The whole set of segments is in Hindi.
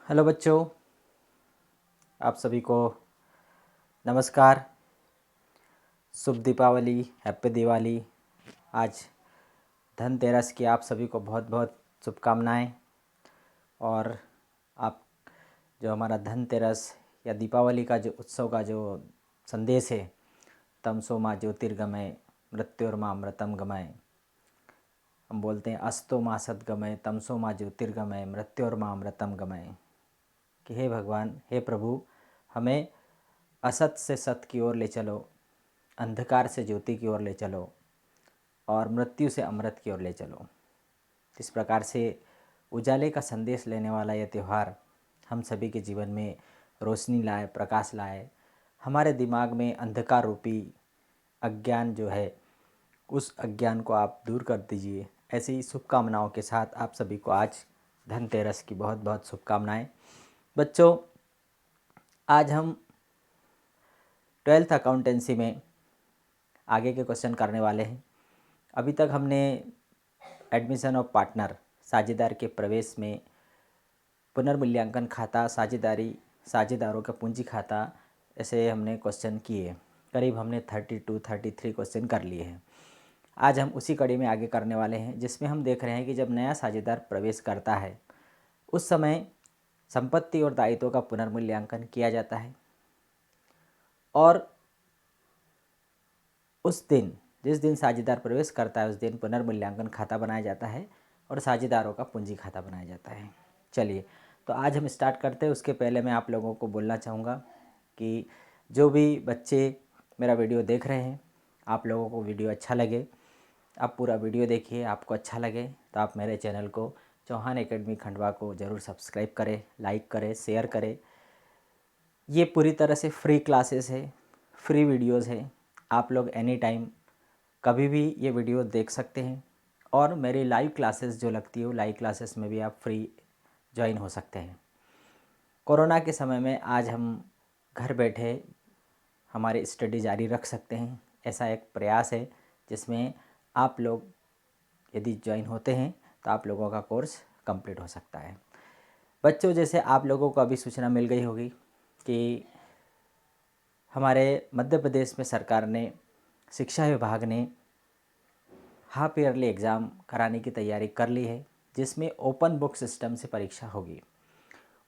हेलो बच्चों, आप सभी को नमस्कार। शुभ दीपावली, हैप्पी दिवाली। आज धनतेरस की आप सभी को बहुत बहुत शुभकामनाएं। और आप जो हमारा धनतेरस या दीपावली का जो उत्सव का जो संदेश है, तमसो माँ ज्योतिर्गमय मृत्योर्मा अमृतम गमय। हम बोलते हैं अस्तो माँ सद्गमय तमसो माँ ज्योतिर्गमय मृत्योर्मा अमृतम गमय। कि हे भगवान, हे प्रभु, हमें असत से सत की ओर ले चलो, अंधकार से ज्योति की ओर ले चलो और मृत्यु से अमृत की ओर ले चलो। इस प्रकार से उजाले का संदेश लेने वाला यह त्यौहार हम सभी के जीवन में रोशनी लाए, प्रकाश लाए। हमारे दिमाग में अंधकार रूपी अज्ञान जो है, उस अज्ञान को आप दूर कर दीजिए। ऐसी ही शुभकामनाओं के साथ आप सभी को आज धनतेरस की बहुत बहुत शुभकामनाएं। बच्चों, आज हम 12th अकाउंटेंसी में आगे के क्वेश्चन करने वाले हैं। अभी तक हमने एडमिशन ऑफ पार्टनर, साझेदार के प्रवेश में पुनर्मूल्यांकन खाता, साझेदारों का पूंजी खाता, ऐसे हमने क्वेश्चन किए। करीब हमने 33 क्वेश्चन कर लिए हैं। आज हम उसी कड़ी में आगे करने वाले हैं, जिसमें हम देख रहे हैं कि जब नया साझेदार प्रवेश करता है उस समय संपत्ति और दायित्वों का पुनर्मूल्यांकन किया जाता है और उस दिन, जिस दिन साझेदार प्रवेश करता है, उस दिन पुनर्मूल्यांकन खाता बनाया जाता है और साझेदारों का पूंजी खाता बनाया जाता है। चलिए, तो आज हम स्टार्ट करते हैं। उसके पहले मैं आप लोगों को बोलना चाहूँगा कि जो भी बच्चे मेरा वीडियो देख रहे हैं, आप लोगों को वीडियो अच्छा लगे, आप पूरा वीडियो देखिए। आपको अच्छा लगे तो आप मेरे चैनल को, चौहान एकेडमी खंडवा को ज़रूर सब्सक्राइब करें, लाइक करें, शेयर करें। ये पूरी तरह से फ्री क्लासेस है, फ्री वीडियोज़ है। आप लोग एनी टाइम कभी भी ये वीडियो देख सकते हैं और मेरी लाइव क्लासेस जो लगती है, वो लाइव क्लासेस में भी आप फ्री ज्वाइन हो सकते हैं। कोरोना के समय में आज हम घर बैठे हमारी स्टडी जारी रख सकते हैं। ऐसा एक प्रयास है जिसमें आप लोग यदि ज्वाइन होते हैं तो आप लोगों का कोर्स कंप्लीट हो सकता है। बच्चों, जैसे आप लोगों को अभी सूचना मिल गई होगी कि हमारे मध्य प्रदेश में सरकार ने, शिक्षा विभाग ने हाफ ईयरली एग्ज़ाम कराने की तैयारी कर ली है, जिसमें ओपन बुक सिस्टम से परीक्षा होगी।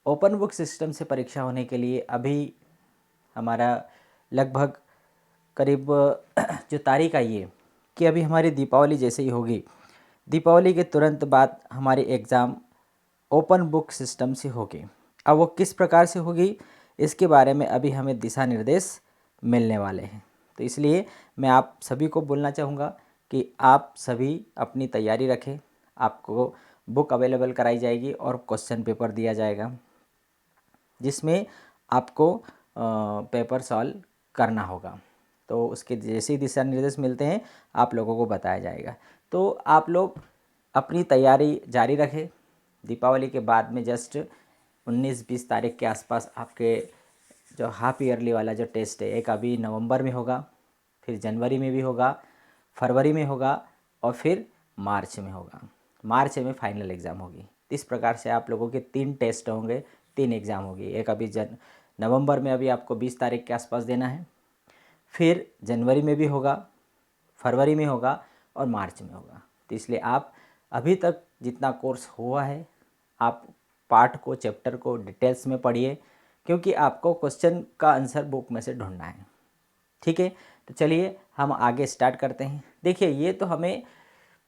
ओपन बुक सिस्टम से परीक्षा होने के लिए अभी हमारा लगभग करीब जो तारीख आई है कि अभी हमारी दीपावली जैसे ही होगी, दीपावली के तुरंत बाद हमारी एग्ज़ाम ओपन बुक सिस्टम से होगी। अब वो किस प्रकार से होगी, इसके बारे में अभी हमें दिशा निर्देश मिलने वाले हैं। तो इसलिए मैं आप सभी को बोलना चाहूँगा कि आप सभी अपनी तैयारी रखें। आपको बुक अवेलेबल कराई जाएगी और क्वेश्चन पेपर दिया जाएगा, जिसमें आपको पेपर सॉल्व करना होगा। तो उसके जैसे ही दिशा निर्देश मिलते हैं आप लोगों को बताया जाएगा। तो आप लोग अपनी तैयारी जारी रखें। दीपावली के बाद में जस्ट 19-20 तारीख के आसपास आपके जो हाफ ईयरली वाला जो टेस्ट है, एक अभी नवंबर में होगा, फिर जनवरी में भी होगा, फरवरी में होगा और फिर मार्च में होगा। मार्च में फाइनल एग्ज़ाम होगी। इस प्रकार से आप लोगों के 3 टेस्ट होंगे, 3 एग्ज़ाम होगी। एक अभी नवंबर में अभी आपको 20 तारीख के आसपास देना है, फिर जनवरी में भी होगा, फरवरी में होगा और मार्च में होगा। तो इसलिए आप अभी तक जितना कोर्स हुआ है, आप पार्ट को, चैप्टर को डिटेल्स में पढ़िए, क्योंकि आपको क्वेश्चन का आंसर बुक में से ढूंढना है। ठीक है, तो चलिए हम आगे स्टार्ट करते हैं। देखिए, ये तो हमें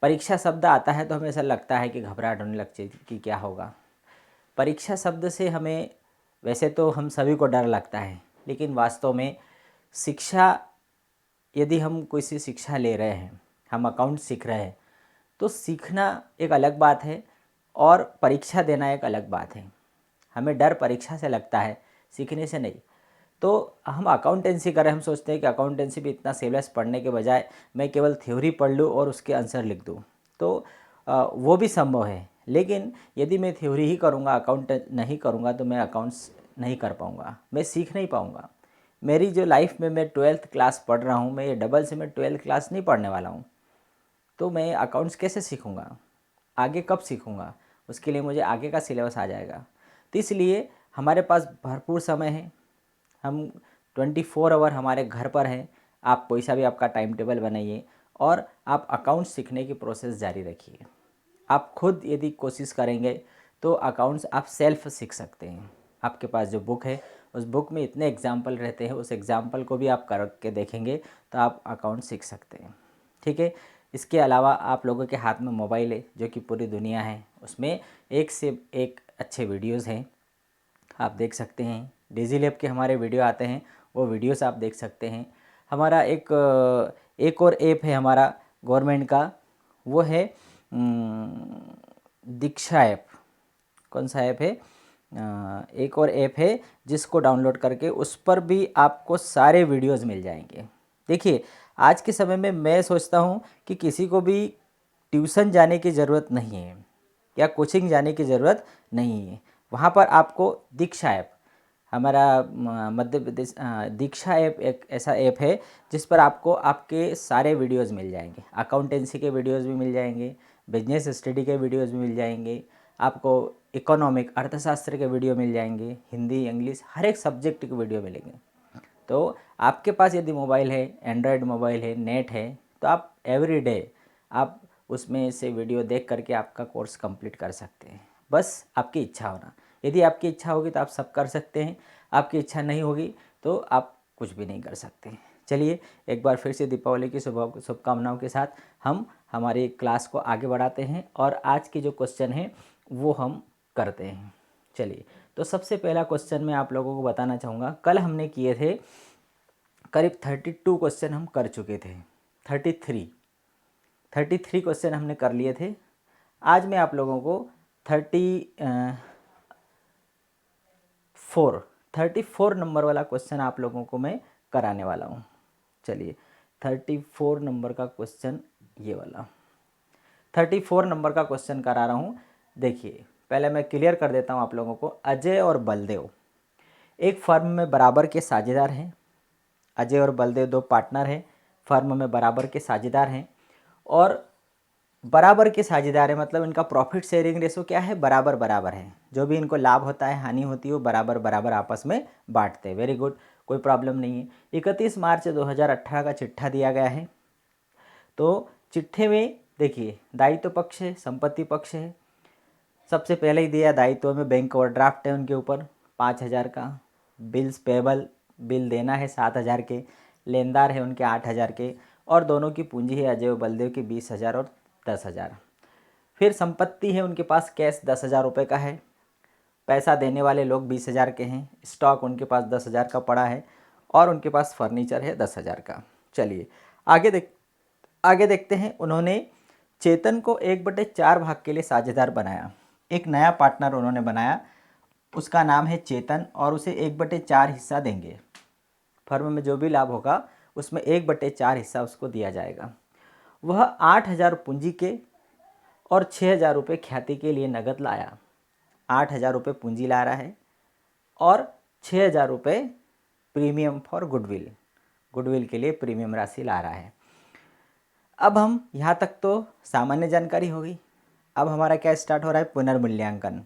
परीक्षा शब्द आता है तो हमें ऐसा लगता है कि घबराहट होने लगती है कि क्या होगा। परीक्षा शब्द से हमें, वैसे तो हम सभी को डर लगता है, लेकिन वास्तव में शिक्षा, यदि हम कोई सी शिक्षा ले रहे हैं, हम अकाउंट सीख रहे हैं, तो सीखना एक अलग बात है और परीक्षा देना एक अलग बात है। हमें डर परीक्षा से लगता है, सीखने से नहीं। तो हम अकाउंटेंसी करें, हम सोचते हैं कि अकाउंटेंसी भी इतना सिलेबस पढ़ने के बजाय मैं केवल थ्योरी पढ़ लूँ और उसके आंसर लिख दूँ, तो वो भी संभव है। लेकिन यदि मैं थ्योरी ही करूँगा, अकाउंट नहीं करूँगा, तो मैं अकाउंट्स नहीं कर पाऊँगा, मैं सीख नहीं पाऊँगा। मेरी जो लाइफ में मैं 12th क्लास पढ़ रहा हूँ, मैं ये डबल से मैं 12th क्लास नहीं पढ़ने वाला हूँ, तो मैं अकाउंट्स कैसे सीखूँगा, आगे कब सीखूँगा? उसके लिए मुझे आगे का सिलेबस आ जाएगा। तो इसलिए हमारे पास भरपूर समय है, हम 24 आवर हमारे घर पर हैं। आप कोई सा भी आपका टाइम टेबल बनाइए और आप अकाउंट सीखने की प्रोसेस जारी रखिए। आप खुद यदि कोशिश करेंगे तो अकाउंट्स आप सेल्फ सीख सकते हैं। आपके पास जो बुक है उस बुक में इतने एग्जाम्पल रहते हैं, उस एग्जाम्पल को भी आप करके देखेंगे तो आप अकाउंट सीख सकते हैं। ठीक है। इसके अलावा आप लोगों के हाथ में मोबाइल है जो कि पूरी दुनिया है, उसमें एक से एक अच्छे वीडियोज़ हैं, आप देख सकते हैं। डिजी लैब के हमारे वीडियो आते हैं, वो वीडियोस आप देख सकते हैं। हमारा एक और ऐप है हमारा गवर्नमेंट का, वो है दीक्षा ऐप। कौन सा ऐप है? एक और ऐप है जिसको डाउनलोड करके उस पर भी आपको सारे वीडियोस मिल जाएंगे। देखिए, आज के समय में मैं सोचता हूँ कि किसी को भी ट्यूशन जाने की ज़रूरत नहीं है या कोचिंग जाने की ज़रूरत नहीं है। वहाँ पर आपको दीक्षा ऐप, हमारा मध्य प्रदेश दीक्षा ऐप एक ऐसा ऐप है जिस पर आपको आपके सारे वीडियोस मिल जाएंगे। अकाउंटेंसी के वीडियोस भी मिल जाएंगे, बिजनेस स्टडी के वीडियोस भी मिल जाएंगे, आपको इकोनॉमिक अर्थशास्त्र के वीडियो मिल जाएंगे, हिंदी इंग्लिश हर एक सब्जेक्ट के वीडियो मिलेंगे। तो आपके पास यदि मोबाइल है, एंड्रॉयड मोबाइल है, नेट है, तो आप एवरीडे आप उसमें से वीडियो देख करके आपका कोर्स कंप्लीट कर सकते हैं। बस आपकी इच्छा होना। यदि आपकी इच्छा होगी तो आप सब कर सकते हैं, आपकी इच्छा नहीं होगी तो आप कुछ भी नहीं कर सकते। चलिए, एक बार फिर से दीपावली की शुभकामनाओं के साथ हम हमारी क्लास को आगे बढ़ाते हैं और आज के जो क्वेश्चन हैं वो हम करते हैं। चलिए, तो सबसे पहला क्वेश्चन मैं आप लोगों को बताना चाहूँगा। कल हमने किए थे करीब 32 क्वेश्चन हम कर चुके थे, 33 क्वेश्चन हमने कर लिए थे। आज मैं आप लोगों को 34 नंबर वाला क्वेश्चन आप लोगों को मैं कराने वाला हूँ। चलिए, 34 नंबर का क्वेश्चन, ये वाला 34 नंबर का क्वेश्चन करा रहा हूँ। देखिए, पहले मैं क्लियर कर देता हूँ आप लोगों को। अजय और बलदेव एक फर्म में बराबर के साझेदार हैं। अजय और बलदेव दो पार्टनर हैं, फर्म में बराबर के साझेदार हैं। और बराबर के साझेदार है मतलब इनका प्रॉफिट शेयरिंग रेशो क्या है? बराबर बराबर है। जो भी इनको लाभ होता है, हानि होती है, वो बराबर बराबर आपस में बांटते हैं। वेरी गुड, कोई प्रॉब्लम नहीं है। 31 मार्च 2018 का चिट्ठा दिया गया है। तो चिट्ठे में देखिए, दायित्व पक्ष है, संपत्ति पक्ष है। सबसे पहले ही दिया दायित्व में बैंक ओवरड्राफ्ट है उनके ऊपर 5,000 का, बिल्स पेबल बिल देना है 7,000 के, लेनदार है उनके 8,000 के, और दोनों की पूंजी है अजय और बलदेव की 20,000 और 10,000। फिर संपत्ति है उनके पास, कैश 10,000 रुपये का है, पैसा देने वाले लोग 20,000 के हैं, स्टॉक उनके पास 10,000 का पड़ा है, और उनके पास फर्नीचर है 10,000 का। चलिए आगे देखते हैं। उन्होंने चेतन को 1/4 भाग के लिए साझेदार बनाया। एक नया पार्टनर उन्होंने बनाया, उसका नाम है चेतन, और उसे 1/4 हिस्सा देंगे। फर्म में जो भी लाभ होगा उसमें 1/4 हिस्सा उसको दिया जाएगा। वह 8,000 पूंजी के और 6,000 रुपये ख्याति के लिए नगद लाया। 8,000 रुपये पूंजी ला रहा है और 6,000 रुपये प्रीमियम फॉर गुडविल के लिए प्रीमियम राशि ला रहा है। अब हम यहाँ तक तो सामान्य जानकारी होगी। अब हमारा क्या स्टार्ट हो रहा है? पुनर्मूल्यांकन।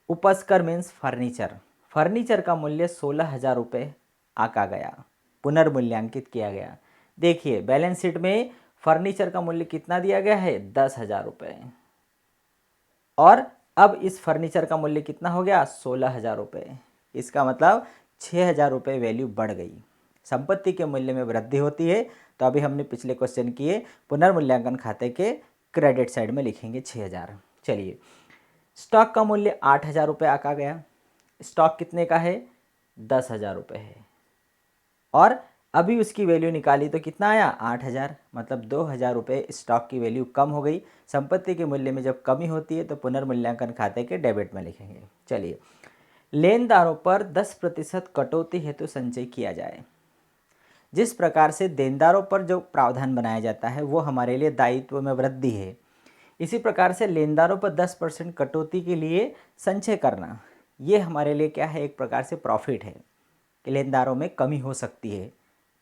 उपज कर मीन्स फर्नीचर का मूल्य 16,000 रुपये आका गया, पुनर्मूल्यांकित किया गया। देखिए, बैलेंस शीट में फर्नीचर का मूल्य कितना दिया गया है? 10,000 रुपये। और अब इस फर्नीचर का मूल्य कितना हो गया? 16,000 रुपये। इसका मतलब 6,000 रुपये वैल्यू बढ़ गई। संपत्ति के मूल्य में वृद्धि होती है। तो अभी हमने पिछले क्वेश्चन किए, पुनर्मूल्यांकन खाते के क्रेडिट साइड में लिखेंगे 6,000। चलिए, स्टॉक का मूल्य 8,000 रुपये आका गया। स्टॉक कितने का है? 10,000 रुपये है। और अभी उसकी वैल्यू निकाली तो कितना आया? 8,000। मतलब 2,000 रुपये स्टॉक की वैल्यू कम हो गई। संपत्ति के मूल्य में जब कमी होती है तो पुनर्मूल्यांकन खाते के डेबिट में लिखेंगे। चलिए, लेनदारों पर 10% कटौती हेतु संचय किया जाए। जिस प्रकार से देनदारों पर जो प्रावधान बनाया जाता है वो हमारे लिए दायित्व में वृद्धि है, इसी प्रकार से लेनदारों पर 10% कटौती के लिए संचय करना, ये हमारे लिए क्या है? एक प्रकार से प्रॉफिट है कि लेनदारों में कमी हो सकती है,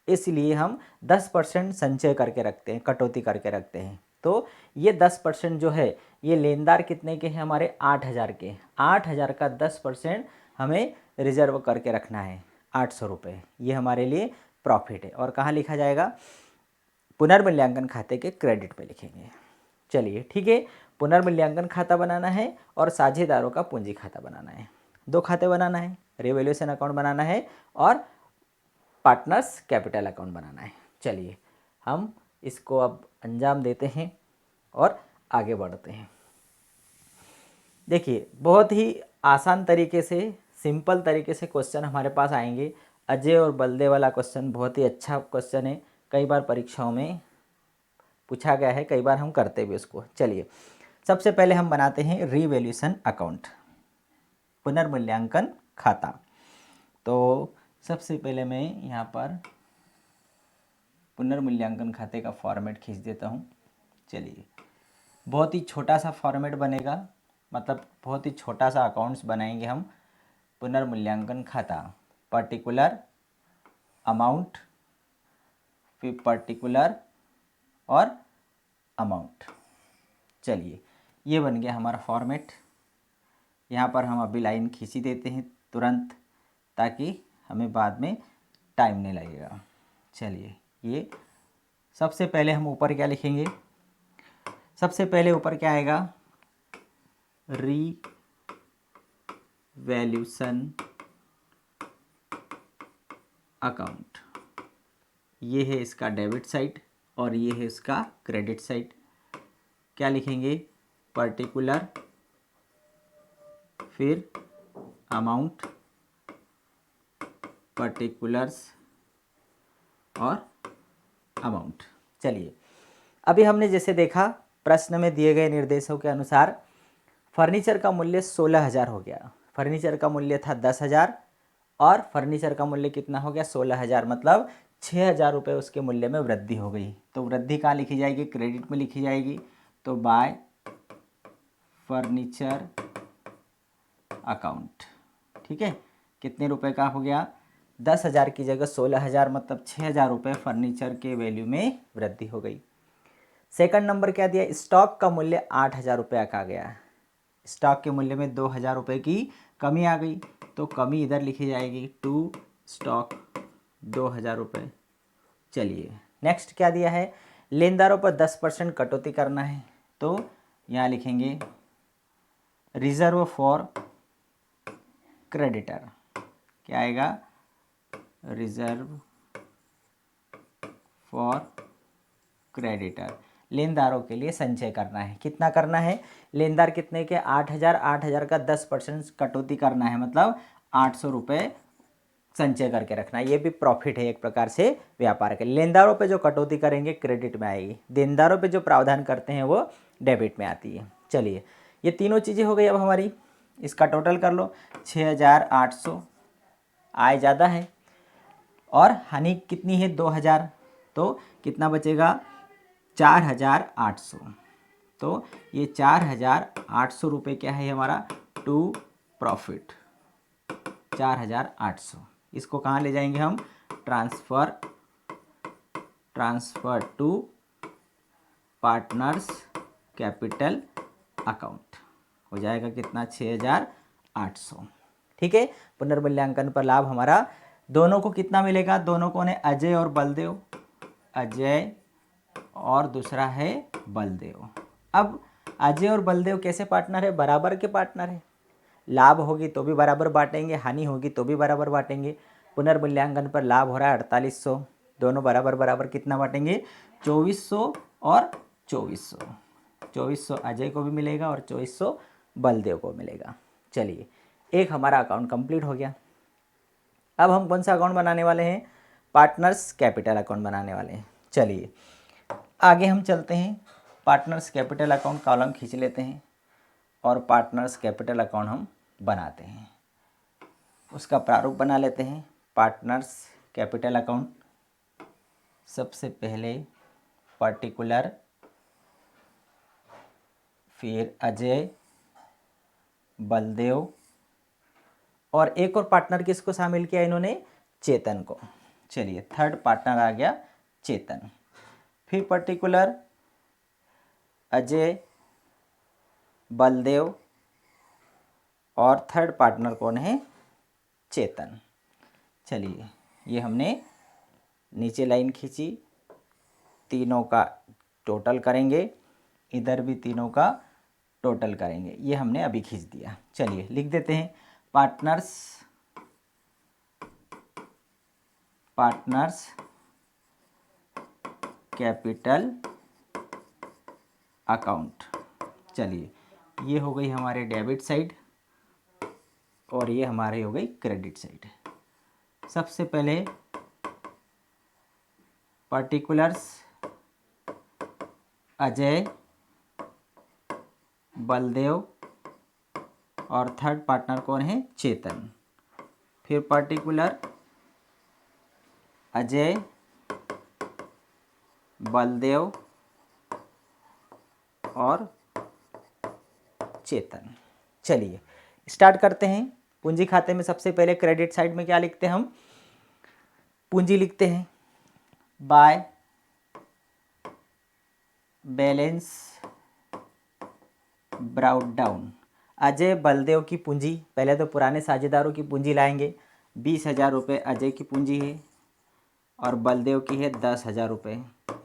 इसलिए हम 10% संचय करके रखते हैं, कटौती करके रखते हैं। तो ये 10% जो है ये लेनदार कितने के हैं हमारे 8,000 के। 8,000 का 10% हमें रिजर्व करके रखना है 800 रुपये। ये हमारे लिए प्रॉफिट है और कहाँ लिखा जाएगा, पुनर्मूल्यांकन खाते के क्रेडिट पे लिखेंगे। चलिए ठीक है, पुनर्मूल्यांकन खाता बनाना है और साझेदारों का पूंजी खाता बनाना है। दो खाते बनाना है, रिवैल्यूएशन अकाउंट बनाना है और पार्टनर्स कैपिटल अकाउंट बनाना है। चलिए हम इसको अब अंजाम देते हैं और आगे बढ़ते हैं। देखिए बहुत ही आसान तरीके से, सिंपल तरीके से क्वेश्चन हमारे पास आएंगे। अजय और बलदेव वाला क्वेश्चन बहुत ही अच्छा क्वेश्चन है, कई बार परीक्षाओं में पूछा गया है, कई बार हम करते भी उसको। चलिए सबसे पहले हम बनाते हैं रीवैल्यूएशन अकाउंट, पुनर्मूल्यांकन खाता। तो सबसे पहले मैं यहाँ पर पुनर्मूल्यांकन खाते का फॉर्मेट खींच देता हूँ। चलिए बहुत ही छोटा सा फॉर्मेट बनेगा, मतलब बहुत ही छोटा सा अकाउंट्स बनाएंगे हम। पुनर्मूल्यांकन खाता, पर्टिकुलर अमाउंट, फिर पर्टिकुलर और अमाउंट। चलिए ये बन गया हमारा फॉर्मेट। यहाँ पर हम अभी लाइन खींची देते हैं तुरंत, ताकि हमें बाद में टाइम नहीं लगेगा। चलिए ये सबसे पहले हम ऊपर क्या लिखेंगे, सबसे पहले ऊपर क्या आएगा, रीवैल्यूएशन अकाउंट। ये है इसका डेबिट साइड और ये है इसका क्रेडिट साइड। क्या लिखेंगे, पर्टिकुलर, फिर अमाउंट, पर्टिकुलर्स और अमाउंट। चलिए अभी हमने जैसे देखा प्रश्न में दिए गए निर्देशों के अनुसार फर्नीचर का मूल्य 16,000 हो गया। फर्नीचर का मूल्य था 10,000 और फर्नीचर का मूल्य कितना हो गया, 16,000, मतलब 6,000 रुपये उसके मूल्य में वृद्धि हो गई। तो वृद्धि कहाँ लिखी जाएगी, क्रेडिट में लिखी जाएगी। तो बाय फर्नीचर अकाउंट, ठीक है। कितने रुपए का हो गया, 10,000 की जगह 16,000, मतलब 6,000 रुपये फर्नीचर के वैल्यू में वृद्धि हो गई। सेकंड नंबर क्या दिया, स्टॉक का मूल्य 8,000 रुपये का आ गया। स्टॉक के मूल्य में 2,000 रुपये की कमी आ गई, तो कमी इधर लिखी जाएगी, टू स्टॉक 2,000 रुपये। चलिए नेक्स्ट क्या दिया है, लेनदारों पर 10% कटौती करना है। तो यहाँ लिखेंगे रिजर्व फॉर क्रेडिटर। क्या आएगा, रिजर्व फॉर क्रेडिटर, लेनदारों के लिए संचय करना है। कितना करना है, लेनदार कितने के, 8,000, 8,000 का 10% कटौती करना है, मतलब 800 रुपये संचय करके रखना है। ये भी प्रॉफिट है एक प्रकार से व्यापार के। लेनदारों पे जो कटौती करेंगे क्रेडिट में आएगी, देनदारों पे जो प्रावधान करते हैं वो डेबिट में आती है। चलिए ये तीनों चीज़ें हो गई अब हमारी, इसका टोटल कर लो, 6,800। आय ज़्यादा है और हानि कितनी है, 2,000, तो कितना बचेगा, 4,800। तो ये 4,800 रुपये क्या है हमारा, टू प्रॉफिट, 4,800। इसको कहाँ ले जाएंगे हम, transfer to partners capital account. हो जाएगा कितना, 6,800, ठीक है। पुनर्मूल्यांकन पर लाभ हमारा दोनों को कितना मिलेगा, दोनों को ने अजय और बलदेव, अजय और दूसरा है बलदेव। अब अजय और बलदेव कैसे पार्टनर है, बराबर के पार्टनर है। लाभ होगी तो भी बराबर बांटेंगे, हानि होगी तो भी बराबर बांटेंगे। पुनर्मूल्यांकन पर लाभ हो रहा है 4,800, दोनों बराबर बराबर कितना बांटेंगे, 2,400 और 2,400। 2,400 अजय को भी मिलेगा और 2,400 बलदेव को मिलेगा। चलिए एक हमारा अकाउंट कंप्लीट हो गया। अब हम कौन सा अकाउंट बनाने वाले हैं, पार्टनर्स कैपिटल अकाउंट बनाने वाले हैं। चलिए आगे हम चलते हैं, पार्टनर्स कैपिटल अकाउंट कॉलम खींच लेते हैं और पार्टनर्स कैपिटल अकाउंट हम बनाते हैं। उसका प्रारूप बना लेते हैं। पार्टनर्स कैपिटल अकाउंट, सबसे पहले पर्टिकुलर, फिर अजय, बलदेव और एक और पार्टनर किसको शामिल किया इन्होंने, चेतन को। चलिए थर्ड पार्टनर आ गया चेतन। फिर पर्टिकुलर, अजय, बलदेव और थर्ड पार्टनर कौन है, चेतन। चलिए ये हमने नीचे लाइन खींची, तीनों का टोटल करेंगे, इधर भी तीनों का टोटल करेंगे, ये हमने अभी खींच दिया। चलिए लिख देते हैं, पार्टनर्स कैपिटल अकाउंट। चलिए ये हो गई हमारे डेबिट साइड और ये हमारी हो गई क्रेडिट साइड। सबसे पहले पर्टिकुलर्स अजय, बलदेव और थर्ड पार्टनर कौन है, चेतन। फिर पर्टिकुलर अजय, बलदेव और चेतन। चलिए स्टार्ट करते हैं। पूंजी खाते में सबसे पहले क्रेडिट साइड में क्या लिखते हैं हम, पूंजी लिखते हैं, by balance brought down. Ajay Baldev की पूंजी, पहले तो पुराने साझेदारों की पूंजी लाएंगे। 20,000 रुपये अजय की पूंजी है और बलदेव की है 10,000 रुपये।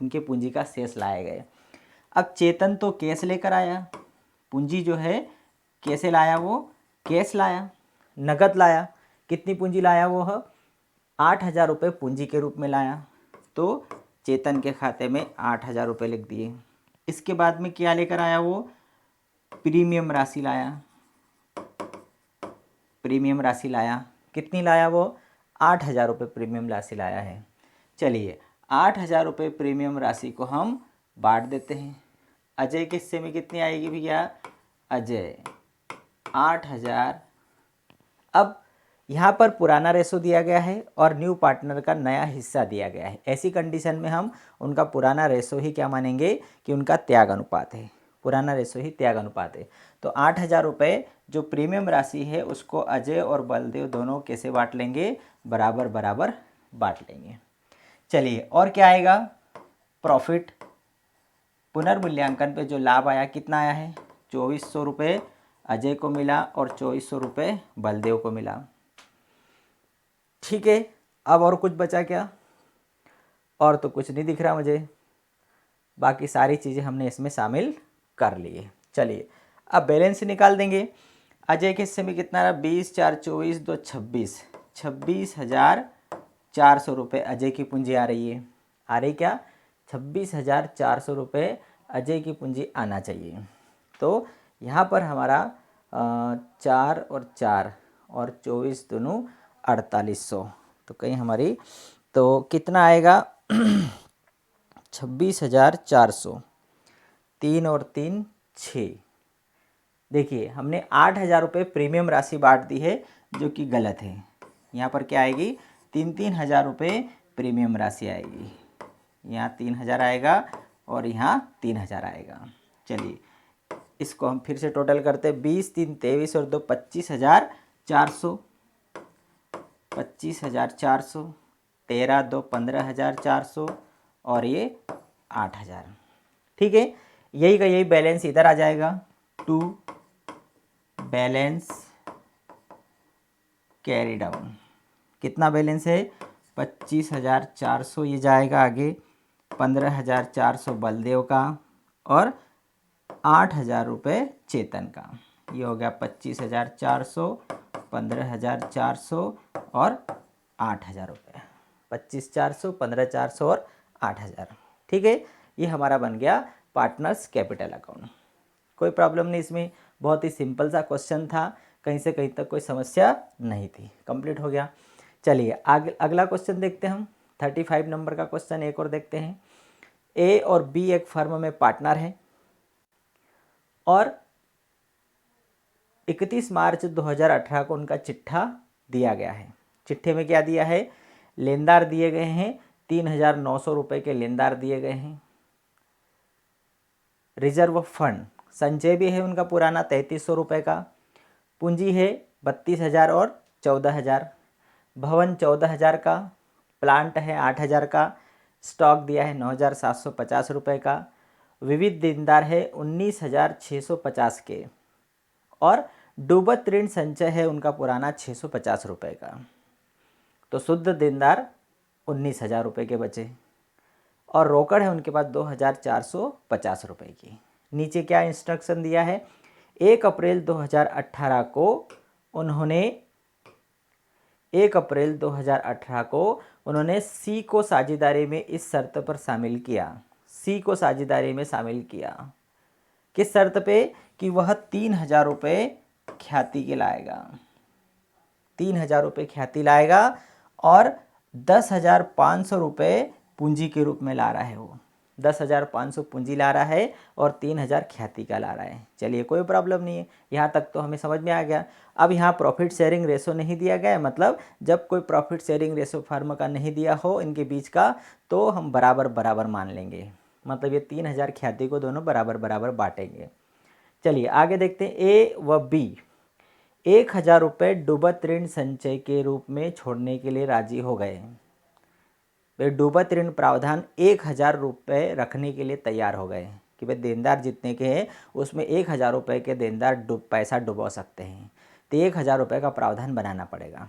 इनके पूंजी का शेष लाए गए। अब चेतन तो कैश लेकर आया, पूंजी जो है कैसे लाया, वो कैश लाया, नगद लाया। कितनी पूंजी लाया, वो 8,000 रुपये पूंजी के रूप में लाया। तो चेतन के खाते में 8,000 रुपये लिख दिए। इसके बाद में क्या लेकर आया, वो प्रीमियम राशि लाया। प्रीमियम राशि लाया, कितनी लाया, वो 8,000 रुपये प्रीमियम राशि लाया है। चलिए 8,000 रुपये प्रीमियम राशि को हम बांट देते हैं। अजय के हिस्से में कितनी आएगी भैया, अजय 8,000। अब यहाँ पर पुराना रेशो दिया गया है और न्यू पार्टनर का नया हिस्सा दिया गया है। ऐसी कंडीशन में हम उनका पुराना रेशो ही क्या मानेंगे कि उनका त्याग अनुपात है, पुराना रेशो ही त्याग अनुपात है। तो 8,000 रुपये जो प्रीमियम राशि है उसको अजय और बलदेव दोनों कैसे बांट लेंगे, बराबर बराबर बांट लेंगे। चलिए और क्या आएगा, प्रॉफिट। पुनर्मूल्यांकन पे जो लाभ आया कितना आया है, 2,400 रुपये अजय को मिला और 2,400 रुपये बलदेव को मिला। ठीक है, अब और कुछ बचा क्या, और तो कुछ नहीं दिख रहा मुझे। बाकी सारी चीज़ें हमने इसमें शामिल कर लिए। चलिए अब बैलेंस निकाल देंगे। अजय के हिस्से में कितना रहा, 20, 4, 24, 2, 26, 26,400 रुपये अजय की पूंजी आ रही है। आ रही क्या, 26,400 रुपये अजय की पूंजी आना चाहिए। तो यहाँ पर हमारा 4 और 4 और 24 दोनों 4,800, तो कहीं हमारी तो कितना आएगा 26,400, 3 और 3 6। देखिए हमने 8,000 रुपये प्रीमियम राशि बांट दी है जो कि गलत है। यहाँ पर क्या आएगी, 3,000 रुपये प्रीमियम राशि आएगी। यहाँ 3,000 आएगा और यहाँ 3,000 आएगा। चलिए इसको हम फिर से टोटल करते हैं, 20, 3, 23 और 2 25,400, 25,400, 13, 2 15,400 और ये 8,000। ठीक है, यही का यही बैलेंस इधर आ जाएगा। टू बैलेंस कैरी डाउन, कितना बैलेंस है, 25,400 ये जाएगा आगे, 15,400 बलदेव का और 8,000 रुपये चेतन का। ये हो गया 25,400, 15,400 और 8,000 रुपये। 25,400, 15,400 और 8,000। ठीक है, ये हमारा बन गया पार्टनर्स कैपिटल अकाउंट। कोई प्रॉब्लम नहीं इसमें, बहुत ही सिंपल सा क्वेश्चन था, कहीं से कहीं तक कोई समस्या नहीं थी। कंप्लीट हो गया। चलिए आगे अगला क्वेश्चन देखते हैं हम, 35 नंबर का क्वेश्चन एक और देखते हैं। ए और बी एक फर्म में पार्टनर हैं और 31 मार्च 2018 को उनका चिट्ठा दिया गया है। चिट्ठे में क्या दिया है, लेनदार दिए गए हैं, 3,900 रुपये के लेनदार दिए गए हैं। रिजर्व फंड संचय भी है उनका पुराना 3,300 रुपये का। पूंजी है 32,000 और 14,000। भवन 14,000 का, प्लांट है 8,000 का, स्टॉक दिया है 9,750 रुपये का, विविध देनदार है 19,650 के, और डूबत ऋण संचय है उनका पुराना 650 रुपये का। तो शुद्ध देनदार 19,000 रुपये के बचे, और रोकड़ है उनके पास 2,450 रुपये की। नीचे क्या इंस्ट्रक्शन दिया है, 1 अप्रैल 2018 को उन्होंने 1 अप्रैल 2018 को उन्होंने सी को साझेदारी में इस शर्त पर शामिल किया, सी को साझेदारी में शामिल किया, किस शर्त पे, कि वह 3,000 रुपये ख्याति के लाएगा, 3,000 रुपये ख्याति लाएगा, और 10,500 रुपये पूंजी के रूप में ला रहा है, वो 10,500 पूंजी ला रहा है और 3,000 ख्याति का ला रहा है। चलिए कोई प्रॉब्लम नहीं है, यहाँ तक तो हमें समझ में आ गया। अब यहाँ प्रॉफिट शेयरिंग रेशो नहीं दिया गया है, मतलब जब कोई प्रॉफिट शेयरिंग रेशो फर्म का नहीं दिया हो इनके बीच का, तो हम बराबर बराबर मान लेंगे, मतलब ये 3,000 ख्याति को दोनों बराबर बराबर बांटेंगे। चलिए आगे देखते हैं, ए व बी 1,000 रुपये डूबत ऋण संचय के रूप में छोड़ने के लिए राजी हो गए। वे डूबत ऋण प्रावधान 1,000 रुपये रखने के लिए तैयार हो गए कि भाई देनदार जितने के हैं उसमें 1,000 रुपये के देनदार पैसा डुबो सकते हैं, तो 1,000 रुपये का प्रावधान बनाना पड़ेगा।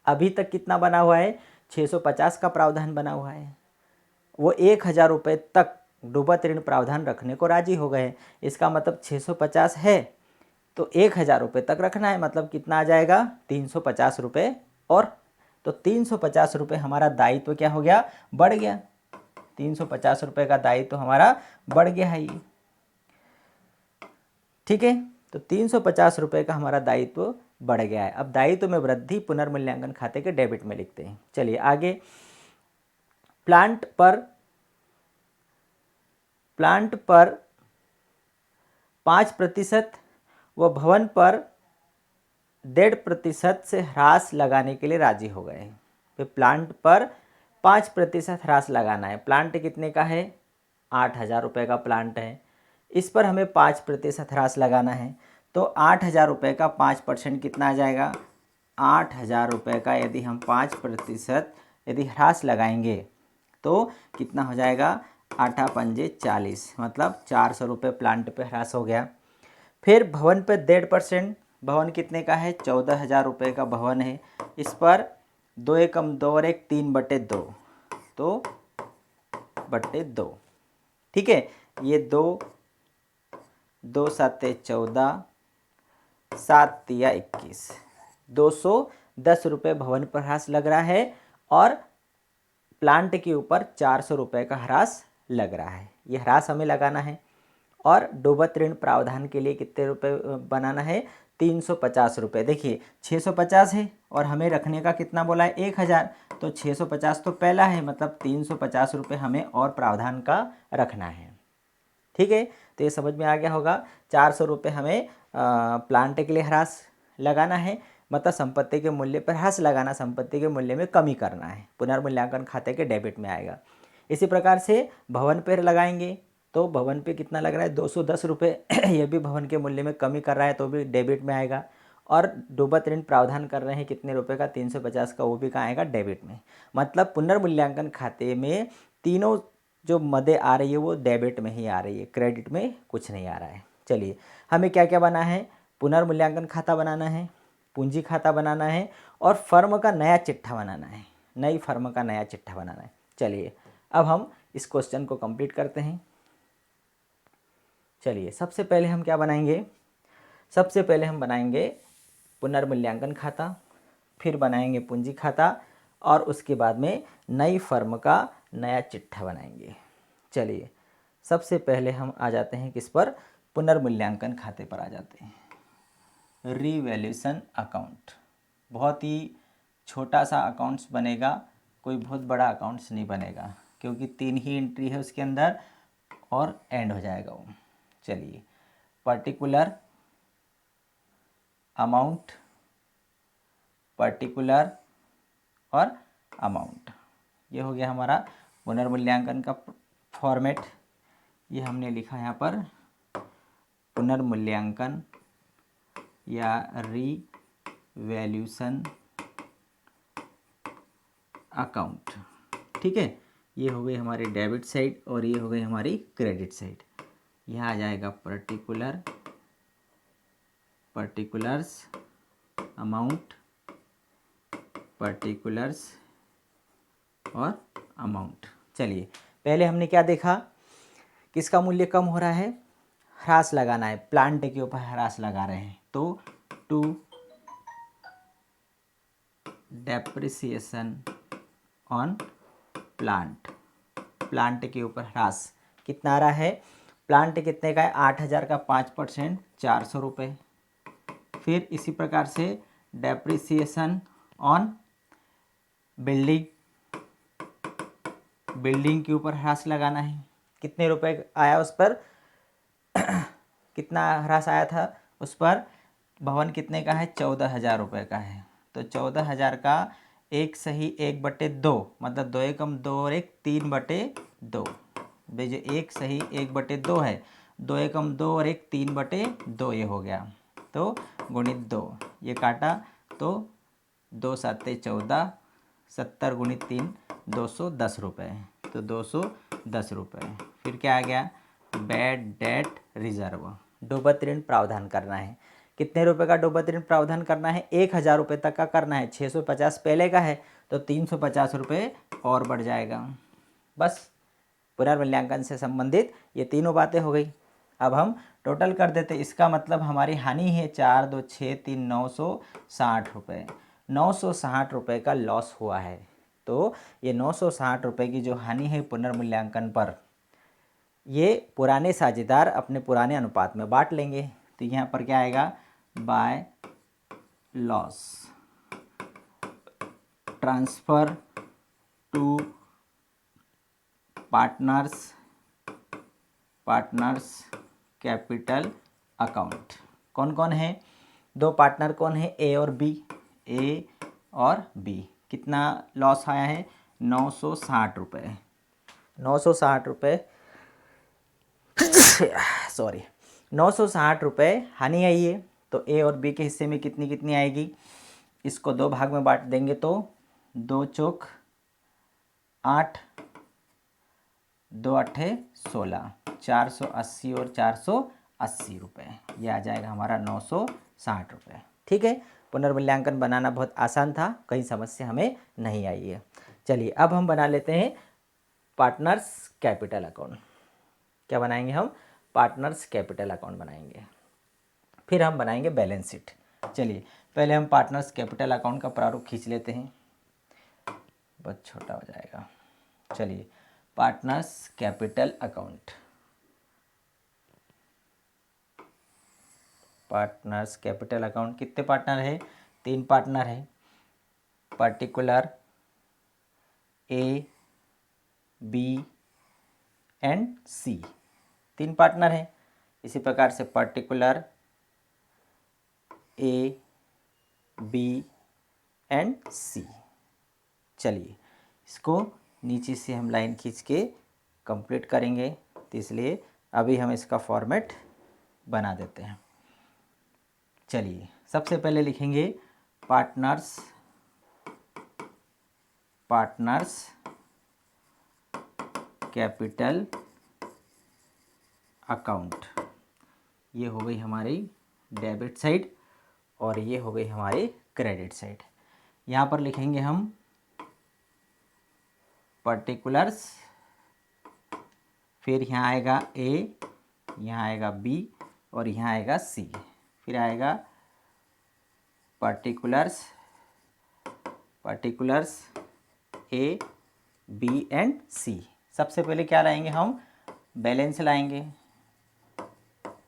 अभी तक कितना बना हुआ है, 650 का प्रावधान बना हुआ है। वो 1,000 रुपये तक डूबत ऋण प्रावधान रखने को राजी हो गए। इसका मतलब 650 है तो 1,000 रुपये तक रखना है, मतलब कितना आ जाएगा, 350 रुपये, और तो 350 रुपये हमारा दायित्व क्या हो गया, बढ़ गया। 350 रुपये का दायित्व हमारा बढ़ गया है ये, ठीक है। तो 350 रुपये का हमारा दायित्व बढ़ गया है। अब दायित्व में वृद्धि पुनर्मूल्यांकन खाते के डेबिट में लिखते हैं। चलिए आगे, प्लांट पर 5% व भवन पर 1.5% से ह्रास लगाने के लिए राजी हो गए। तो प्लांट पर 5% ह्रास लगाना है। प्लांट कितने का है, 8,000 रुपये का प्लांट है, इस पर हमें 5% ह्रास लगाना है। तो 8,000 रुपये का 5% कितना आ जाएगा, 8,000 रुपये का यदि हम 5% यदि ह्रास लगाएंगे तो कितना हो जाएगा, 8 पंजे 40, मतलब 400 रुपये प्लांट पे ह्रास हो गया। फिर भवन पे 1.5%, भवन कितने का है, 14,000 रुपये का भवन है, इस पर 2 एकम 2 और 1 3/2, तो बट्टे 2, ठीक है। ये 2 7 14, 7 तिया 21, 210 रुपये भवन पर ह्रास लग रहा है, और प्लांट के ऊपर 400 रुपये का ह्रास लग रहा है। ये ह्रास हमें लगाना है। और डूबत ऋण प्रावधान के लिए कितने रुपए बनाना है, 350 रुपये। देखिए 650 है और हमें रखने का कितना बोला है, 1,000, तो 650 तो पहला है, मतलब 350 रुपये हमें और प्रावधान का रखना है, ठीक है। तो ये समझ में आ गया होगा। 400 रुपये हमें प्लांट के लिए ह्रास लगाना है, मतलब संपत्ति के मूल्य पर ह्रास लगाना, संपत्ति के मूल्य में कमी करना है, पुनर्मूल्यांकन खाते के डेबिट में आएगा। इसी प्रकार से भवन पर लगाएंगे तो भवन पे कितना लग रहा है, 210 रुपये, ये भी भवन के मूल्य में कमी कर रहा है तो भी डेबिट में आएगा। और डूबत ऋण प्रावधान कर रहे हैं कितने रुपए का, 350 का, वो भी कहाँ आएगा, डेबिट में। मतलब पुनर्मूल्यांकन खाते में तीनों जो मदें आ रही है वो डेबिट में ही आ रही है, क्रेडिट में कुछ नहीं आ रहा है। चलिए हमें क्या क्या बना है, पुनर्मूल्यांकन खाता बनाना है, पूंजी खाता बनाना है, और फर्म का नया चिट्ठा बनाना है, नई फर्म का नया चिट्ठा बनाना है। चलिए अब हम इस क्वेश्चन को कंप्लीट करते हैं। चलिए सबसे पहले हम क्या बनाएंगे, सबसे पहले हम बनाएंगे पुनर्मूल्यांकन खाता, फिर बनाएंगे पूंजी खाता, और उसके बाद में नई फर्म का नया चिट्ठा बनाएंगे। चलिए सबसे पहले हम आ जाते हैं किस पर, पुनर्मूल्यांकन खाते पर आ जाते हैं। रीवैल्यूएशन अकाउंट, बहुत ही छोटा सा अकाउंट्स बनेगा, कोई बहुत बड़ा अकाउंट्स नहीं बनेगा, क्योंकि 3 ही एंट्री है उसके अंदर और एंड हो जाएगा वो। चलिए पर्टिकुलर अमाउंट, पर्टिकुलर और अमाउंट, ये हो गया हमारा पुनर्मूल्यांकन का फॉर्मेट। ये हमने लिखा यहाँ पर पुनर्मूल्यांकन या रीवैल्यूएशन अकाउंट, ठीक है। ये हो गई हमारी डेबिट साइड और ये हो गई हमारी क्रेडिट साइड। यहाँ आ जाएगा पर्टिकुलर्स अमाउंट, पर्टिकुलर्स और अमाउंट। चलिए पहले हमने क्या देखा, किसका मूल्य कम हो रहा है, ह्रास लगाना है, प्लांट के ऊपर ह्रास लगा रहे हैं, तो टू डेप्रिसिएशन ऑन प्लांट के ऊपर ह्रास कितना आ रहा है, प्लांट कितने का है, 8,000 का 5% 400 रुपये। फिर इसी प्रकार से डेप्रिसिएशन ऑन बिल्डिंग के ऊपर ह्रास लगाना है, कितने रुपए आया उस पर कितना ह्रास आया था उस पर, भवन कितने का है, 14,000 रुपये का है, तो 14,000 का 1/2 मतलब 2 एकम 2 और 1 3/2, भाई जो 1/2 है, 2 एकम 2 और 1 3/2 ये हो गया, तो गुणित 2 ये काटा तो 2 7 14, 70 गुणित 3 210 रुपये, तो 210 रुपये। फिर क्या आ गया, बैड डेट रिजर्व, डूबत ऋण प्रावधान करना है, कितने रुपए का डूबत ऋण प्रावधान करना है, 1,000 रुपये तक का करना है, 650 पहले का है तो 350 रुपये और बढ़ जाएगा। बस पुनर्मूल्यांकन से संबंधित ये तीनों बातें हो गई। अब हम टोटल कर देते, इसका मतलब हमारी हानि है 4 2 6 3 960 रुपये, 960 रुपये का लॉस हुआ है। तो ये 960 रुपये की जो हानि है पुनर्मूल्यांकन पर, ये पुराने साझेदार अपने पुराने अनुपात में बांट लेंगे, तो यहाँ पर क्या आएगा, by loss transfer to partners capital account. कौन कौन है, 2 पार्टनर कौन है, ए और बी, कितना लॉस आया है, 960 रुपये, 960 रुपये सॉरी 960 रुपये हानि आई है। तो ए और बी के हिस्से में कितनी कितनी आएगी, इसको 2 भाग में बांट देंगे, तो 2 चौक 8, 2 अट्ठे 16, 480 और 480 रुपये, ये आ जाएगा हमारा 960 रुपये। ठीक है, पुनर्मूल्यांकन बनाना बहुत आसान था, कहीं समस्या हमें नहीं आई है। चलिए अब हम बना लेते हैं पार्टनर्स कैपिटल अकाउंट। क्या बनाएंगे हम, पार्टनर्स कैपिटल अकाउंट बनाएंगे, फिर हम बनाएंगे बैलेंस शीट। चलिए पहले हम पार्टनर्स कैपिटल अकाउंट का प्रारूप खींच लेते हैं, बहुत छोटा हो जाएगा। चलिए partners capital account, partners capital account कितने पार्टनर है, 3 पार्टनर है, particular A B and C, 3 partner है। इसी प्रकार से particular A B and C. चलिए इसको नीचे से हम लाइन खींच के कंप्लीट करेंगे, तो इसलिए अभी हम इसका फॉर्मेट बना देते हैं। चलिए सबसे पहले लिखेंगे पार्टनर्स कैपिटल अकाउंट, ये हो गई हमारी डेबिट साइड और ये हो गई हमारी क्रेडिट साइड। यहाँ पर लिखेंगे हम पर्टिकुलर्स, फिर यहाँ आएगा ए, यहाँ आएगा बी और यहाँ आएगा सी, फिर आएगा पर्टिकुलर्स ए बी एंड सी। सबसे पहले क्या लाएंगे हम, बैलेंस लाएंगे,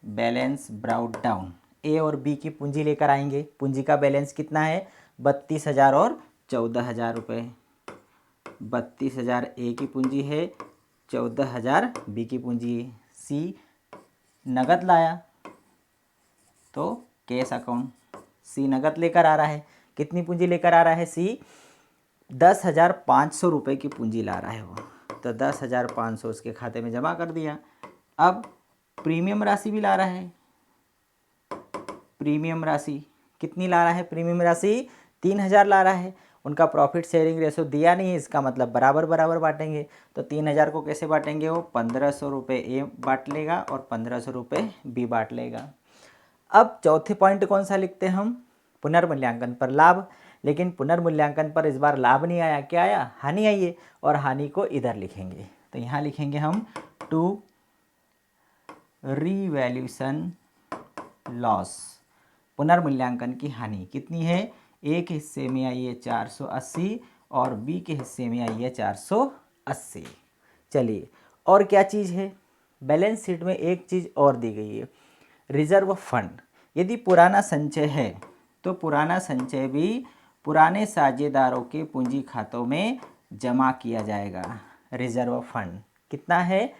बैलेंस ब्राउट डाउन, ए और बी की पूंजी लेकर आएंगे, पूंजी का बैलेंस कितना है, 32,000 और 14,000 रुपये, 32,000 ए की पूंजी है, 14,000 बी की पूंजी है। सी नगद लाया तो कैश अकाउंट, सी नगद लेकर आ रहा है, कितनी पूंजी लेकर आ रहा है, सी 10,500 रुपये की पूंजी ला रहा है वो, तो 10,500 उसके खाते में जमा कर दिया। अब प्रीमियम राशि भी ला रहा है, प्रीमियम राशि कितनी ला रहा है, प्रीमियम राशि 3,000 ला रहा है, उनका प्रॉफिट शेयरिंग रेशो दिया नहीं है, इसका मतलब बराबर बराबर बांटेंगे। तो 3000 को कैसे बांटेंगे, वो 1500 रुपये ए बांट लेगा और 1500 रुपये बी बांट लेगा। अब चौथे पॉइंट कौन सा लिखते हैं हम, पुनर्मूल्यांकन पर लाभ। लेकिन पुनर्मूल्यांकन पर इस बार लाभ नहीं आया, क्या आया, हानि आई है, और हानि को इधर लिखेंगे। तो यहाँ लिखेंगे हम टू रीवैल्यूएशन लॉस, पुनर्मूल्यांकन की हानि कितनी है, ए के हिस्से में आई है 480 और बी के हिस्से में आई है 480। चलिए और क्या चीज़ है, बैलेंस शीट में एक चीज़ और दी गई है, रिजर्व फंड। यदि पुराना संचय है तो पुराना संचय भी पुराने साझेदारों के पूंजी खातों में जमा किया जाएगा। रिजर्व फंड कितना है,